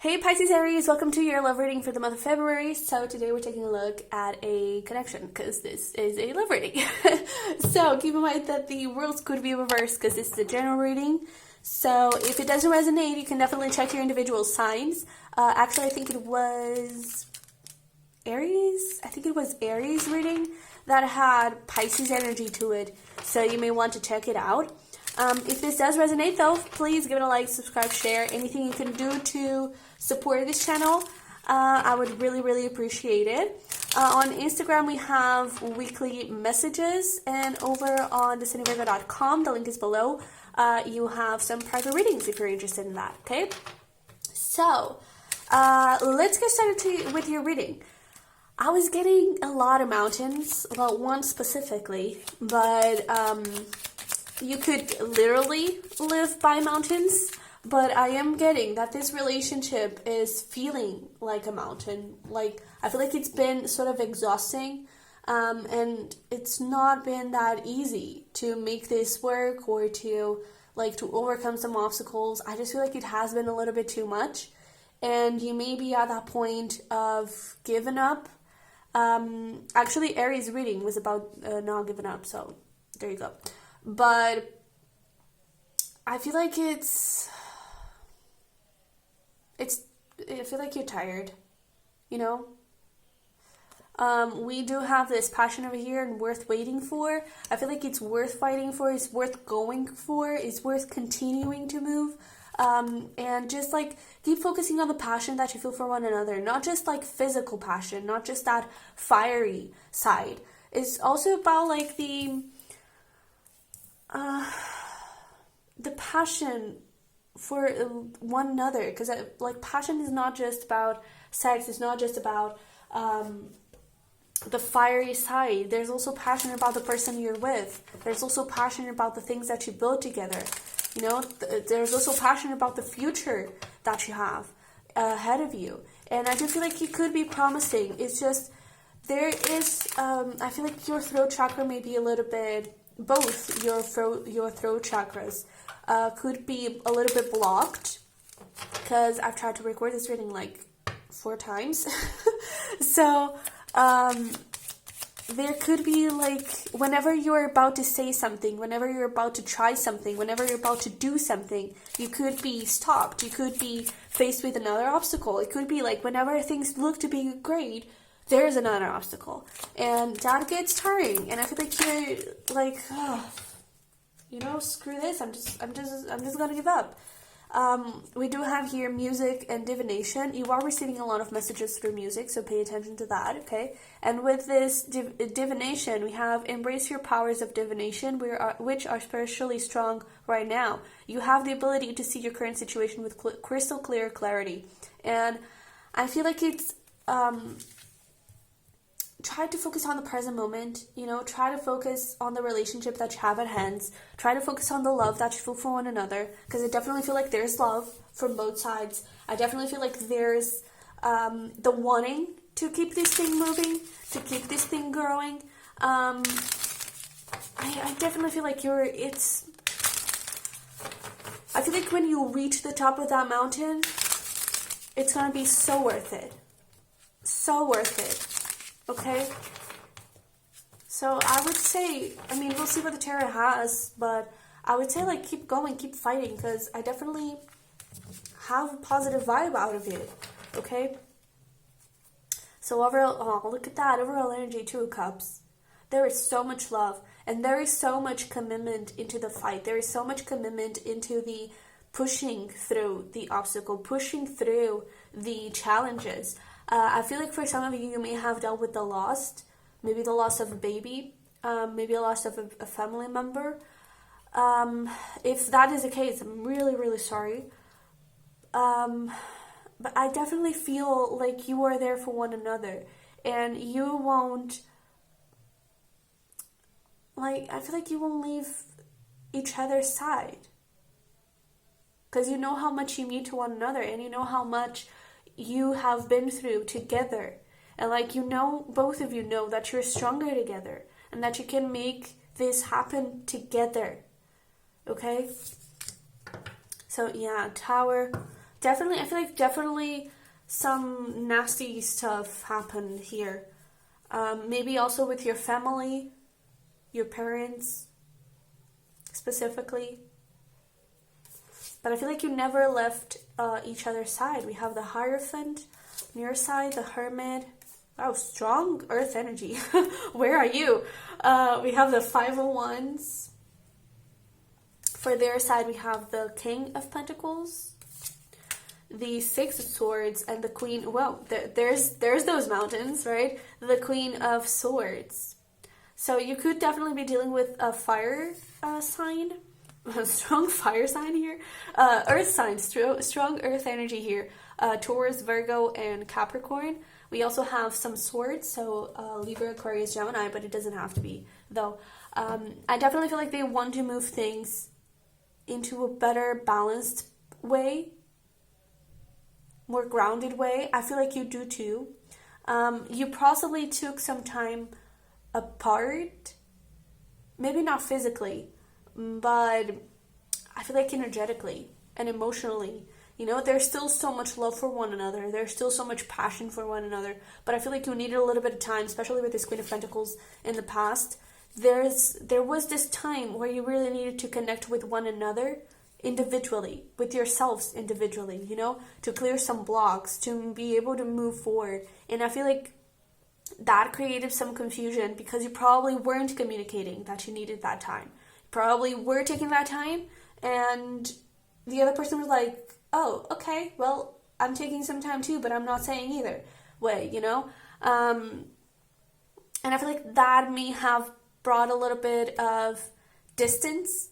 Hey Pisces-Aries, welcome to your love reading for the month of February. So today we're taking a look at a connection because this is a love reading. So keep in mind that the worlds could be reversed because this is a general reading. So if it doesn't resonate, you can definitely check your individual signs. Actually, I think it was Aries. I think it was Aries reading that had Pisces energy to it. So you may want to check it out. If this does resonate though, please give it a like, subscribe, share, anything you can do to support this channel. I would really appreciate it. On Instagram we have weekly messages, and over on the sunnyvirgo.com, the link is below, you have some private readings if you're interested in that, okay? So, let's get started with your reading. I was getting a lot of mountains, well, one specifically, but you could literally live by mountains, but I am getting that this relationship is feeling like a mountain. Like, I feel like it's been sort of exhausting, and it's not been that easy to make this work or to overcome some obstacles. I just feel like it has been a little bit too much, and you may be at that point of giving up. Actually, Aries reading was about not giving up, so there you go. But I feel like I feel like you're tired, you know? We do have this passion over here and worth waiting for. I feel like it's worth fighting for, it's worth going for, it's worth continuing to move. And just like keep focusing on the passion that you feel for one another, not just like physical passion, not just that fiery side. It's also about like the passion for one another, because like passion is not just about sex, it's not just about the fiery side. There's also passion about the person you're with. There's also passion about the things that you build together, you know. There's also passion about the future that you have ahead of you, and I do feel like it could be promising. It's just there is I feel like your throat chakra may be a little bit, both your throat chakras could be a little bit blocked, because I've tried to record this reading like 4 times. So there could be like, whenever you're about to say something, whenever you're about to try something, whenever you're about to do something, you could be stopped, you could be faced with another obstacle. It could be like whenever things look to be great, there's another obstacle, and that gets tiring, and I feel like you're like, oh, you know, screw this, I'm just gonna give up. We do have here music and divination. You are receiving a lot of messages through music, so pay attention to that, okay? And with this divination, we have embrace your powers of divination, which are spiritually strong right now. You have the ability to see your current situation with crystal clear clarity, and I feel like it's try to focus on the present moment, you know, try to focus on the relationship that you have at hand, try to focus on the love that you feel for one another, because I definitely feel like there's love from both sides. I definitely feel like there's the wanting to keep this thing moving, to keep this thing growing. I definitely feel like I feel like when you reach the top of that mountain, it's gonna be so worth it. So worth it. Okay, so I would say, I mean, we'll see what the tarot has, but I would say, like, keep going, keep fighting, because I definitely have a positive vibe out of it, okay? So overall, oh, look at that, overall energy, 2 of Cups. There is so much love, and there is so much commitment into the fight. There is so much commitment into the pushing through the obstacle, pushing through the challenges. I feel like for some of you, you may have dealt with the loss, maybe the loss of a baby, maybe a loss of a family member. If that is the case, I'm really sorry. But I definitely feel like you are there for one another, and you won't, like, I feel like you won't leave each other's side, because you know how much you mean to one another, and you know how much you have been through together, and like, you know, both of you know that you're stronger together and that you can make this happen together, okay? So yeah, Tower, Definitely, I feel like definitely some nasty stuff happened here. Maybe also with your family, your parents specifically. But I feel like you never left each other's side. We have the Hierophant on your side, the Hermit. Wow, strong earth energy. Where are you? We have the Five of Wands. For their side, we have the King of Pentacles, the Six of Swords, and the Queen. Well, there's those mountains, right? The Queen of Swords. So you could definitely be dealing with a fire sign. A strong fire sign here. Earth signs, strong earth energy here. Taurus, Virgo, and Capricorn. We also have some swords, so Libra, Aquarius, Gemini, but it doesn't have to be, though. I definitely feel like they want to move things into a better balanced way, more grounded way. I feel like you do too. You possibly took some time apart, maybe not physically, but I feel like energetically and emotionally. You know, there's still so much love for one another. There's still so much passion for one another. But I feel like you needed a little bit of time, especially with this Queen of Pentacles in the past. There was this time where you really needed to connect with one another individually, with yourselves individually, you know, to clear some blocks, to be able to move forward. And I feel like that created some confusion because you probably weren't communicating that you needed that time. You probably were taking that time, and the other person was like, oh, okay, well, I'm taking some time too, but I'm not saying either way, you know? And I feel like that may have brought a little bit of distance.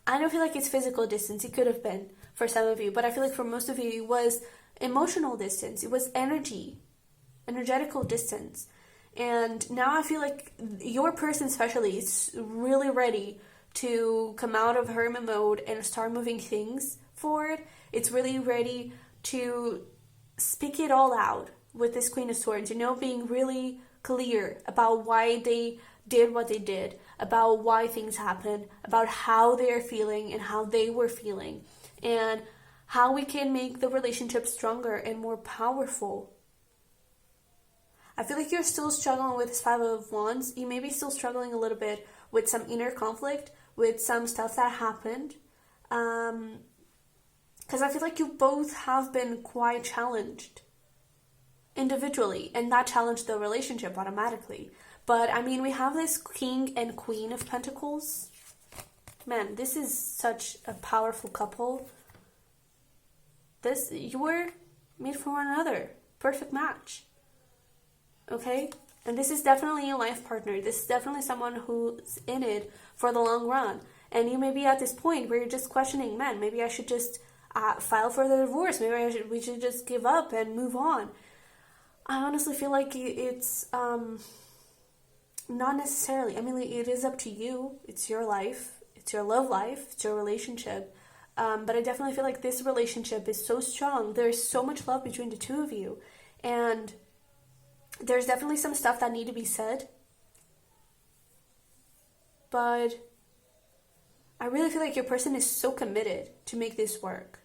I don't feel like it's physical distance. It could have been for some of you, but I feel like for most of you, it was emotional distance. It was energetical distance. And now I feel like your person especially is really ready to come out of hermit mode and start moving things forward. It's really ready to speak it all out with this Queen of Swords, you know, being really clear about why they did what they did, about why things happened, about how they're feeling and how they were feeling, and how we can make the relationship stronger and more powerful. I feel like you're still struggling with this Five of Wands. You may be still struggling a little bit with some inner conflict, with some stuff that happened. Because I feel like you both have been quite challenged individually, and that challenged the relationship automatically. But I mean, we have this King and Queen of Pentacles. Man, this is such a powerful couple. You were made for one another. Perfect match. Okay? And this is definitely a life partner. This is definitely someone who's in it for the long run. And you may be at this point where you're just questioning, man, maybe I should just file for the divorce. Maybe we should just give up and move on. I honestly feel like it's not necessarily. I mean, it is up to you. It's your life. It's your love life. It's your relationship. But I definitely feel like this relationship is so strong. There's so much love between the two of you. And there's definitely some stuff that need to be said. But I really feel like your person is so committed to make this work.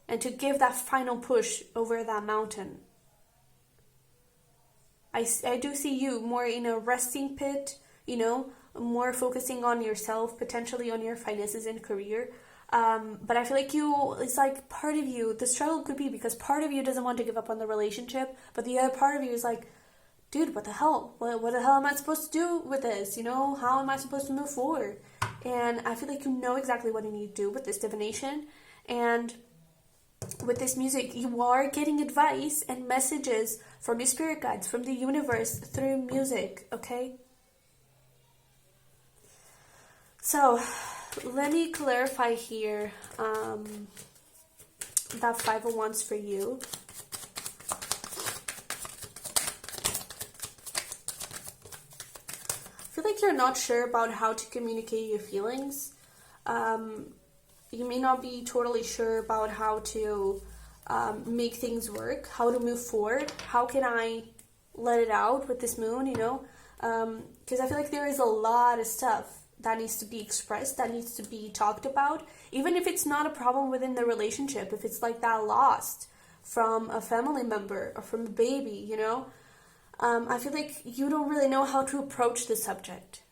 And to give that final push over that mountain. I do see you more in a resting pit, you know, more focusing on yourself, potentially on your finances and career. But I feel like it's like part of you, the struggle could be because part of you doesn't want to give up on the relationship, but the other part of you is like, dude, what the hell? What the hell am I supposed to do with this? You know, how am I supposed to move forward? And I feel like you know exactly what you need to do with this divination. And with this music, you are getting advice and messages from your spirit guides, from the universe through music, okay? So, let me clarify here that Five of Wands for you. I feel like you're not sure about how to communicate your feelings. You may not be totally sure about how to make things work, how to move forward. How can I let it out with this moon, you know? Because I feel like there is a lot of stuff that needs to be expressed, that needs to be talked about, even if it's not a problem within the relationship, if it's like that lost from a family member or from a baby, you know. I feel like you don't really know how to approach the subject,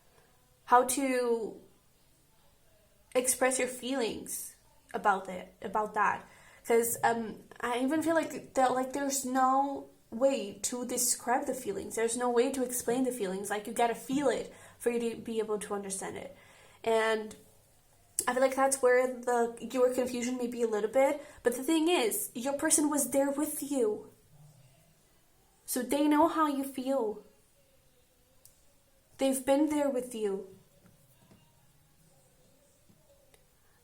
how to express your feelings about that, because I even feel like that, like, there's no way to describe the feelings, there's no way to explain the feelings, like, you gotta feel it for you to be able to understand it. And I feel like that's where your confusion may be a little bit, but the thing is, your person was there with you, so they know how you feel, they've been there with you.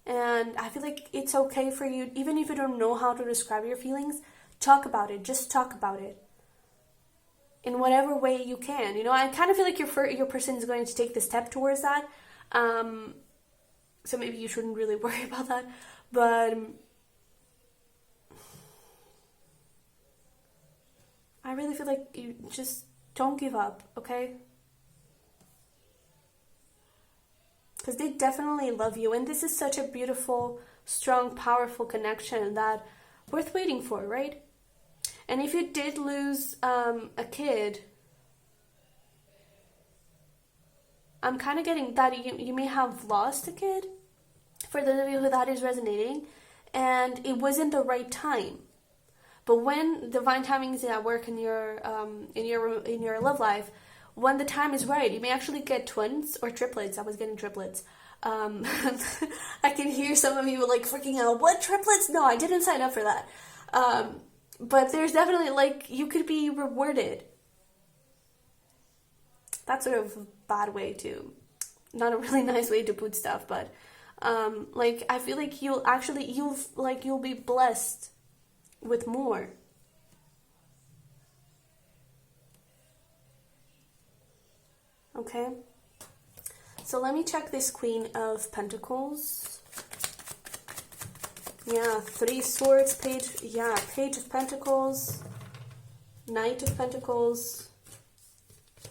And I feel like it's okay for you, even if you don't know how to describe your feelings, talk about it. Just talk about it in whatever way you can. You know, I kind of feel like your person is going to take the step towards that. So maybe you shouldn't really worry about that. But I really feel like you just don't give up, okay? Because they definitely love you, and this is such a beautiful, strong, powerful connection that worth waiting for, right? And if you did lose a kid, I'm kind of getting that you may have lost a kid, for those of you who that is resonating, and it wasn't the right time. But when divine timing is at work in your love life, when the time is right, you may actually get twins or triplets. I was getting triplets. I can hear some of you like freaking out. What, triplets? No, I didn't sign up for that. But there's definitely, like, you could be rewarded. That's sort of a bad way to, not a really nice way to put stuff, but like, I feel like you'll be blessed with more. Okay, so let me check this Queen of Pentacles. Yeah, 3 Swords, Page of Pentacles, Knight of Pentacles,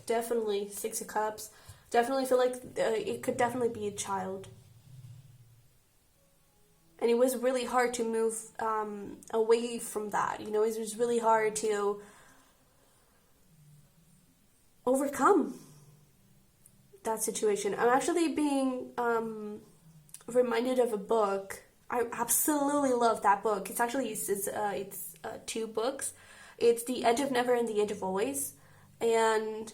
definitely 6 of Cups. Definitely feel like it could definitely be a child. And it was really hard to move away from that. You know, it was really hard to overcome that situation. I'm actually being reminded of a book. I absolutely love that book. It's actually it's 2 books. It's The Edge of Never and The Edge of Always. And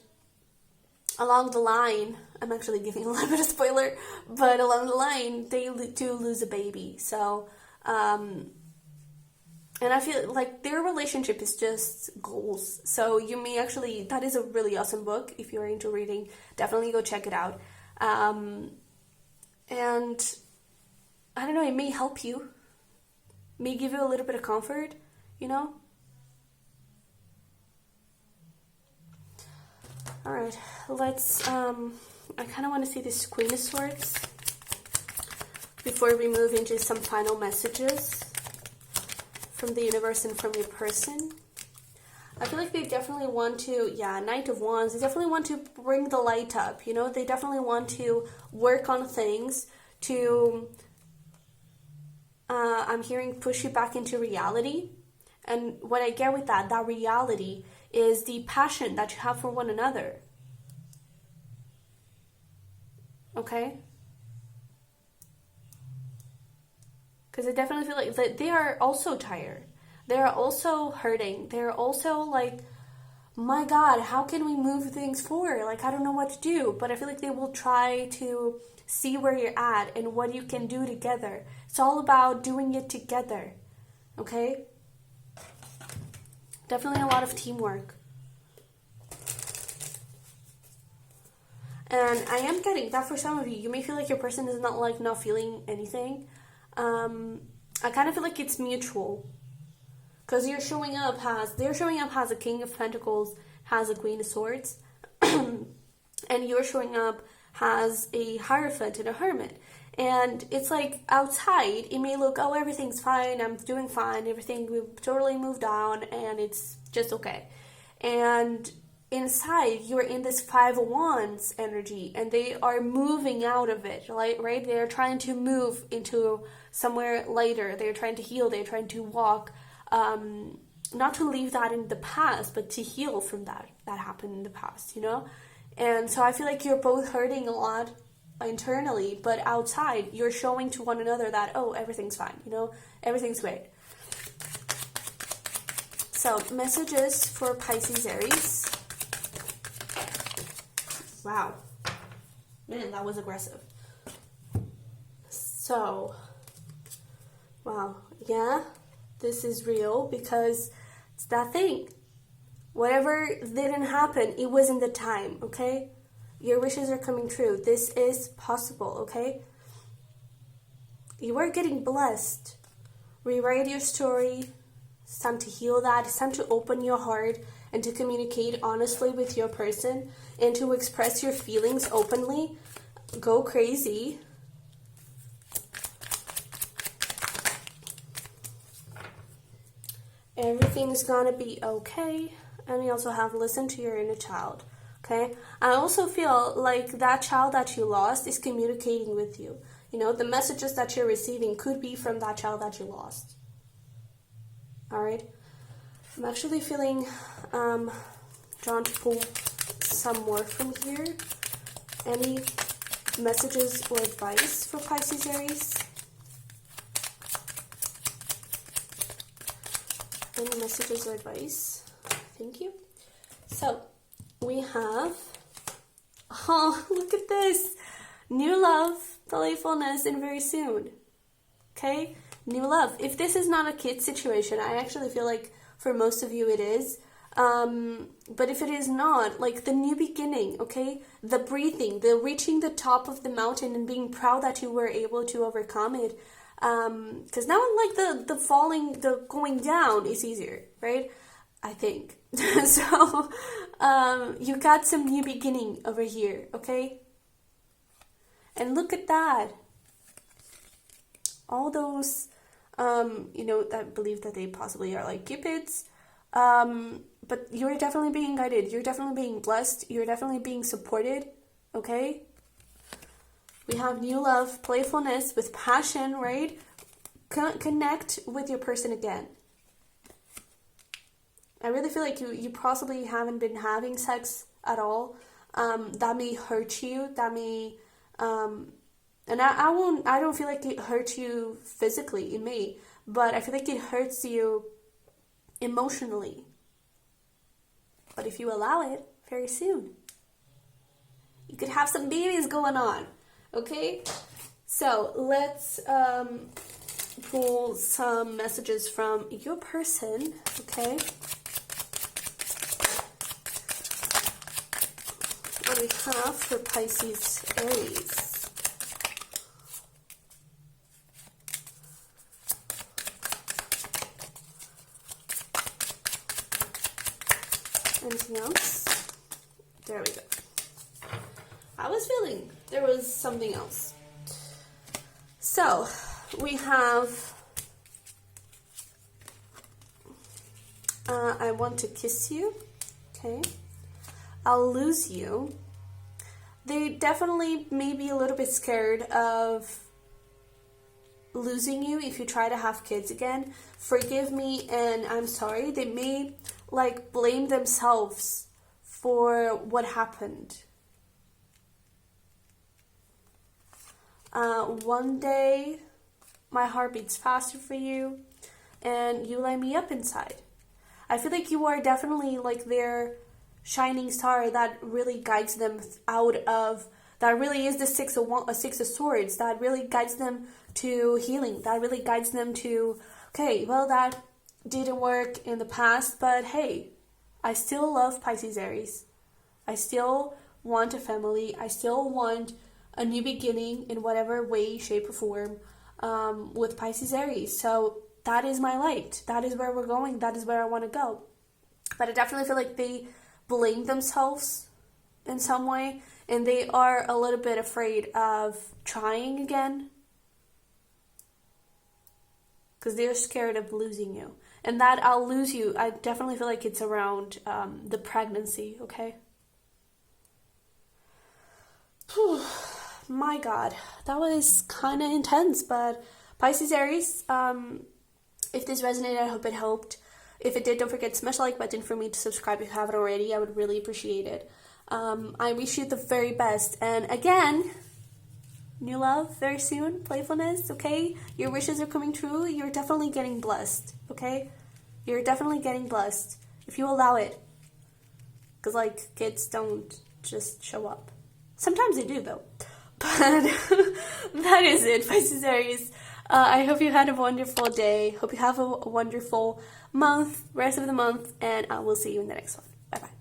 along the line, I'm actually giving a little bit of spoiler, but along the line, they do lose a baby. So, and I feel like their relationship is just goals. So you may actually, that is a really awesome book. If you're into reading, definitely go check it out. And I don't know, it may help you, may give you a little bit of comfort, you know? Alright, let's, I kind of want to see this Queen of Swords before we move into some final messages from the universe and from your person. I feel like they definitely want to, Knight of Wands, they definitely want to bring the light up, you know? They definitely want to work on things to, I'm hearing, push you back into reality. And what I get with that reality is the passion that you have for one another. Okay? Because I definitely feel like that they are also tired. They are also hurting. They're also like, my God, how can we move things forward? Like, I don't know what to do. But I feel like they will try to see where you're at and what you can do together. It's all about doing it together. Okay? Definitely a lot of teamwork. And I am getting that for some of you. You may feel like your person is not feeling anything. I kind of feel like it's mutual. Because they're showing up as a King of Pentacles, has a Queen of Swords. And you're showing up as a Hierophant and a Hermit. And it's like outside, it may look, oh, everything's fine, I'm doing fine, everything, we've totally moved on, and it's just okay. And inside you're in this Five of Wands energy, and they are moving out of it, right? They're trying to move into somewhere lighter. They're trying to heal. They're trying to walk, not to leave that in the past, but to heal from that happened in the past, you know? And so I feel like you're both hurting a lot internally, but outside you're showing to one another that, oh, everything's fine, you know? Everything's great. So, messages for Pisces Aries. Wow. Man, that was aggressive. So, wow. Yeah, this is real because it's that thing. Whatever didn't happen, it wasn't the time, okay? Your wishes are coming true. This is possible, okay? You are getting blessed. Rewrite your story. It's time to heal that. It's time to open your heart and to communicate honestly with your person and to express your feelings openly. Go crazy. Everything's gonna be okay. And we also have listen to your inner child. Okay? I also feel like that child that you lost is communicating with you. You know, the messages that you're receiving could be from that child that you lost. Alright? I'm actually feeling drawn to pull some more from here. Any messages or advice for Pisces Aries? Any messages or advice? Thank you. So, we have, oh, look at this. New love, playfulness, and very soon. Okay? New love. If this is not a kid situation, I actually feel like for most of you it is. But if it is not, like the new beginning, okay? The breathing, the reaching the top of the mountain and being proud that you were able to overcome it. Because now like the falling, the going down is easier, right? I think. So, you got some new beginning over here, okay? And look at that. All those, you know, that believe that they possibly are like cupids. But you're definitely being guided. You're definitely being blessed. You're definitely being supported, okay? We have new love, playfulness with passion, right? Connect with your person again. I really feel like you possibly haven't been having sex at all. That may hurt you. That may, and I don't feel like it hurts you physically. It may, but I feel like it hurts you emotionally. But if you allow it, very soon, you could have some babies going on. Okay? So let's pull some messages from your person. Okay? What do we have for Pisces Aries? Anything else? There we go. I was feeling there was something else. So, we have I want to kiss you. Okay. I'll lose you. They definitely may be a little bit scared of losing you if you try to have kids again. Forgive me and I'm sorry. They may like blame themselves for what happened. One day my heart beats faster for you and you light me up inside. I feel like you are definitely like their shining star that really guides them out of, that really is the six of swords, that really guides them to healing, that really guides them to, okay, well, that didn't work in the past, but hey, I still love Pisces Aries. I still want a family. I still want a new beginning in whatever way, shape, or form with Pisces Aries. So that is my light. That is where we're going. That is where I want to go. But I definitely feel like they blame themselves in some way, and they are a little bit afraid of trying again. because they're scared of losing you. And that I'll lose you, I definitely feel like it's around the pregnancy, okay? Whew. My God, that was kind of intense, but Pisces Aries, if this resonated, I hope it helped. If it did, don't forget to smash the like button for me, to subscribe if you haven't already. I would really appreciate it. I wish you the very best. And again, new love very soon, playfulness, okay? Your wishes are coming true. You're definitely getting blessed, okay? You're definitely getting blessed if you allow it. Because, like, kids don't just show up. Sometimes they do, though. But that is it, Pisces Aries. I hope you had a wonderful day. Hope you have a wonderful month, rest of the month, and I will see you in the next one. Bye-bye.